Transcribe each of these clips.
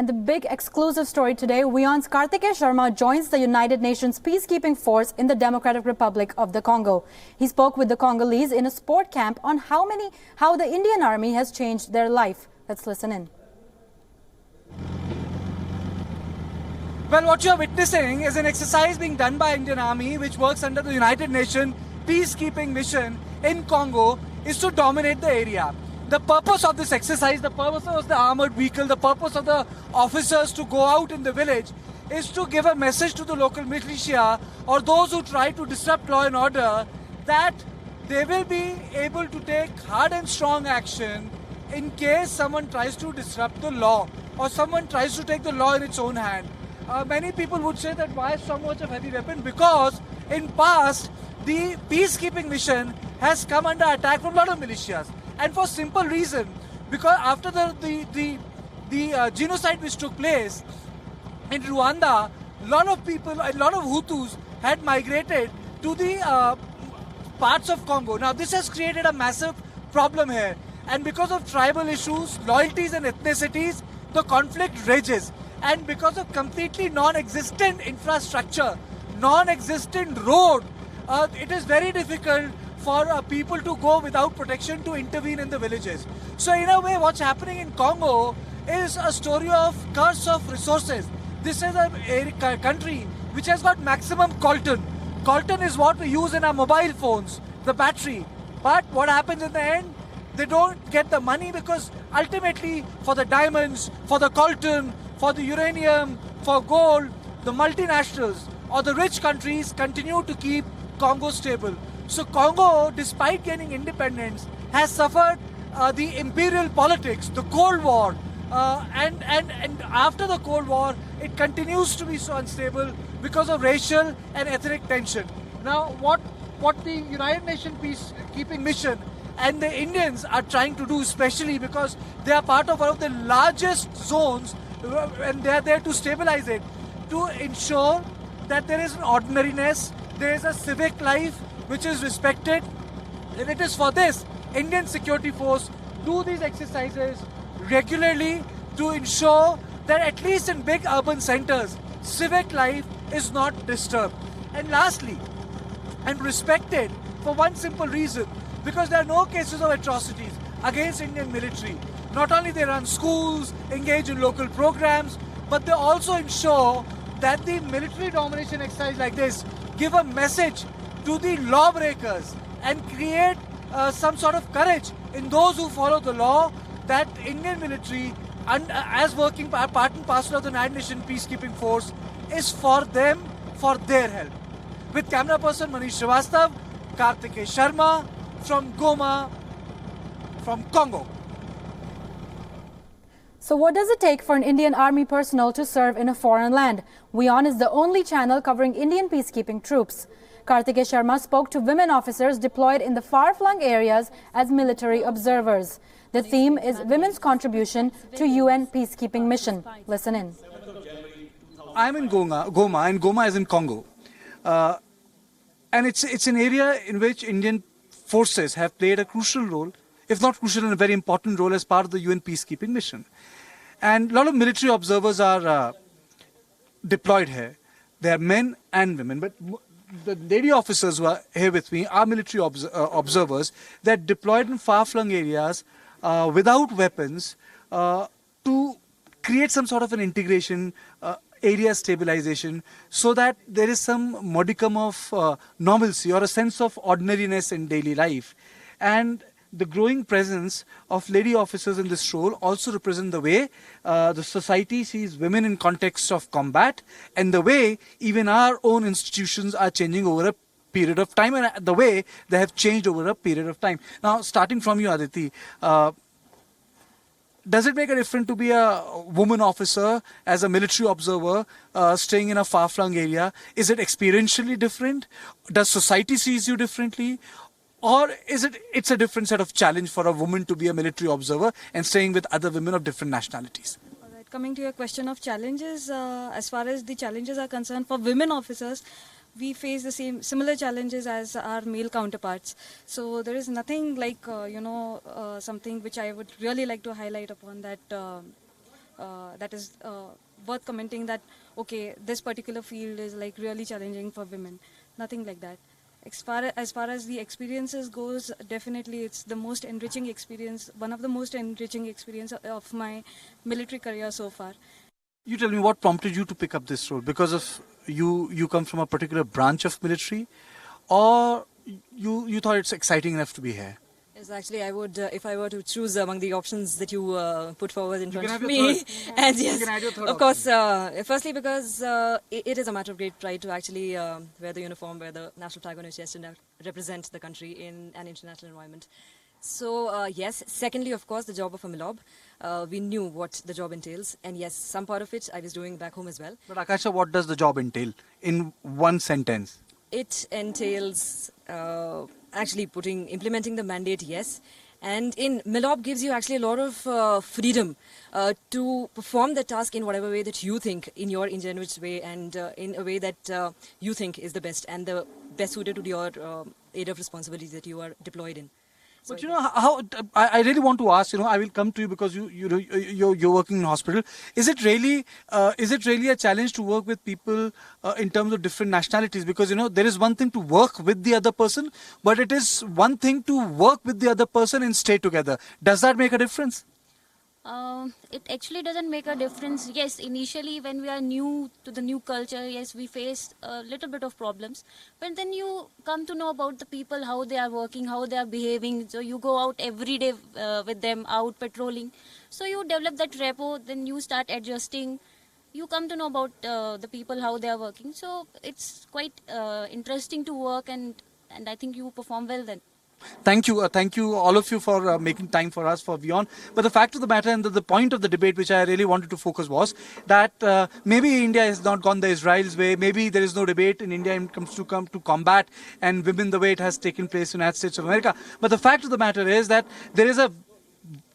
And the big exclusive story today, WION's Kartikeya Sharma joins the United Nations Peacekeeping Force in the Democratic Republic of the Congo. He spoke with the Congolese in a sport camp on how the Indian Army has changed their life. Let's listen in. Well, what you're witnessing is an exercise being done by Indian Army, which works under the United Nations Peacekeeping mission in Congo, is to dominate the area. The purpose of this exercise, the purpose of the armored vehicle, the purpose of the officers to go out in the village is to give a message to the local militia or those who try to disrupt law and order that they will be able to take hard and strong action in case someone tries to disrupt the law or someone tries to take the law in its own hand. Many people would say that why so much of heavy weapon? Because in past, the peacekeeping mission has come under attack from a lot of militias. And for simple reason, because after the genocide which took place in Rwanda, a lot of people, a lot of Hutus had migrated to the parts of Congo. Now this has created a massive problem here. And because of tribal issues, loyalties and ethnicities, the conflict rages. And because of completely non-existent infrastructure, non-existent road, it is very difficult for people to go without protection to intervene in the villages. So in a way, what's happening in Congo is a story of curse of resources. This is a country which has got maximum coltan. Coltan is what we use in our mobile phones, the battery. But what happens in the end? They don't get the money because ultimately for the diamonds, for the coltan, for the uranium, for gold, the multinationals or the rich countries continue to keep Congo stable. So Congo, despite gaining independence, has suffered the imperial politics, the Cold War, and after the Cold War, it continues to be so unstable because of racial and ethnic tension. Now, what the United Nations Peacekeeping mission and the Indians are trying to do, especially because they are part of one of the largest zones, and they are there to stabilize it, to ensure that there is an ordinariness, there is a civic life which is respected. And it is for this Indian security force do these exercises regularly to ensure that at least in big urban centers, civic life is not disturbed. And lastly, and respected for one simple reason, because there are no cases of atrocities against Indian military. Not only they run schools, engage in local programs, but they also ensure that the military domination exercise like this give a message to the lawbreakers and create some sort of courage in those who follow the law that Indian military, as working part and parcel of the United Nations Peacekeeping Force, is for them, for their help. With camera person Manish Srivastav, Kartikeya Sharma from Goma, from Congo. So what does it take for an Indian Army personnel to serve in a foreign land? WION is the only channel covering Indian peacekeeping troops. Kartikeya Sharma spoke to women officers deployed in the far-flung areas as military observers. The theme is women's contribution to UN peacekeeping mission. Listen in. I'm in Goma, and Goma is in Congo. And it's an area in which Indian forces have played a crucial role, if not crucial, and a very important role as part of the UN peacekeeping mission. And a lot of military observers are deployed here. They are men and women, but the lady officers who are here with me are military observers that are deployed in far-flung areas without weapons to create some sort of an integration, area stabilization, so that there is some modicum of normalcy or a sense of ordinariness in daily life. And the growing presence of lady officers in this role also represent the way the society sees women in context of combat, and the way even our own institutions are changing over a period of time, and the way they have changed over a period of time. Now, starting from you, Aditi, does it make a difference to be a woman officer as a military observer staying in a far-flung area? Is it experientially different? Does society sees you differently? Or is it's a different set of challenge for a woman to be a military observer and staying with other women of different nationalities? All right, coming to your question of challenges, as far as the challenges are concerned, for women officers, we face the similar challenges as our male counterparts. So there is nothing like, something which I would really like to highlight upon that worth commenting that okay, this particular field is like really challenging for women. Nothing like that. As far as the experiences goes, definitely it's the most enriching experience, one of the most enriching experience of my military career so far. You tell me, what prompted you to pick up this role? Because of you come from a particular branch of military, or you thought it's exciting enough to be here? Yes, actually, I would, if I were to choose among the options that you put forward in front can of have your me. third. And You yes, can add your third of course, firstly because it is a matter of great pride to actually wear the uniform, wear the national flag on your chest and represent the country in an international environment. So yes, secondly, of course, the job of a Milob. We knew what the job entails, and yes, some part of it I was doing back home as well. But Akasha, what does the job entail in one sentence? It entails actually implementing the mandate, yes. And in Milob gives you actually a lot of freedom to perform the task in whatever way that you think, in your ingenuous way and in a way that you think is the best and the best suited to your area of responsibilities that you are deployed in. So But you know how I really want to ask. I will come to you because you're working in hospital. Is it really a challenge to work with people in terms of different nationalities? Because there is one thing to work with the other person, but it is one thing to work with the other person and stay together. Does that make a difference? It actually doesn't make a difference. Yes, initially when we are new to the new culture, yes, we face a little bit of problems. But then you come to know about the people, how they are working, how they are behaving. So you go out every day with them, out patrolling. So you develop that rapport, then you start adjusting. You come to know about the people, how they are working. So it's quite interesting to work, and I think you perform well then. Thank you all of you for making time for us, for WION. But the fact of the matter and the point of the debate which I really wanted to focus was that maybe India has not gone the Israel's way. Maybe there is no debate in India when it comes to combat and women the way it has taken place in the United States of America. But the fact of the matter is that there is a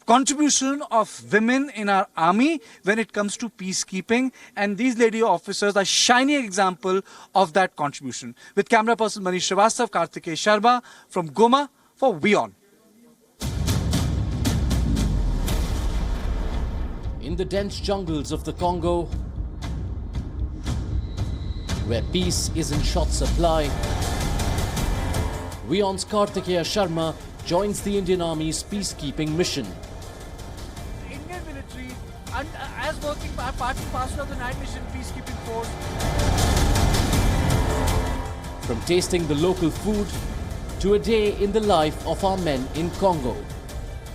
contribution of women in our army when it comes to peacekeeping, and these lady officers are a shining example of that contribution. With camera person Manish Srivastava, Kartikeya Sharma from Goma for WION. In the dense jungles of the Congo, where peace is in short supply, WION's Kartikeya Sharma joins the Indian Army's peacekeeping mission. Indian military, as working part and parcel of the United Nations Peacekeeping Force. From tasting the local food to a day in the life of our men in Congo.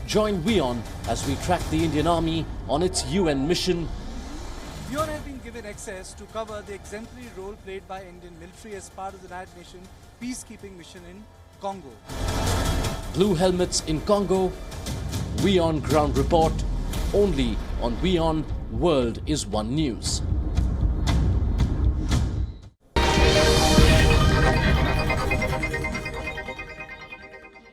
Join WION as we track the Indian Army on its UN mission. WION has been given access to cover the exemplary role played by Indian military as part of the United Nations Peacekeeping mission in Congo. Blue helmets in Congo. WION ground report only on WION World is One News.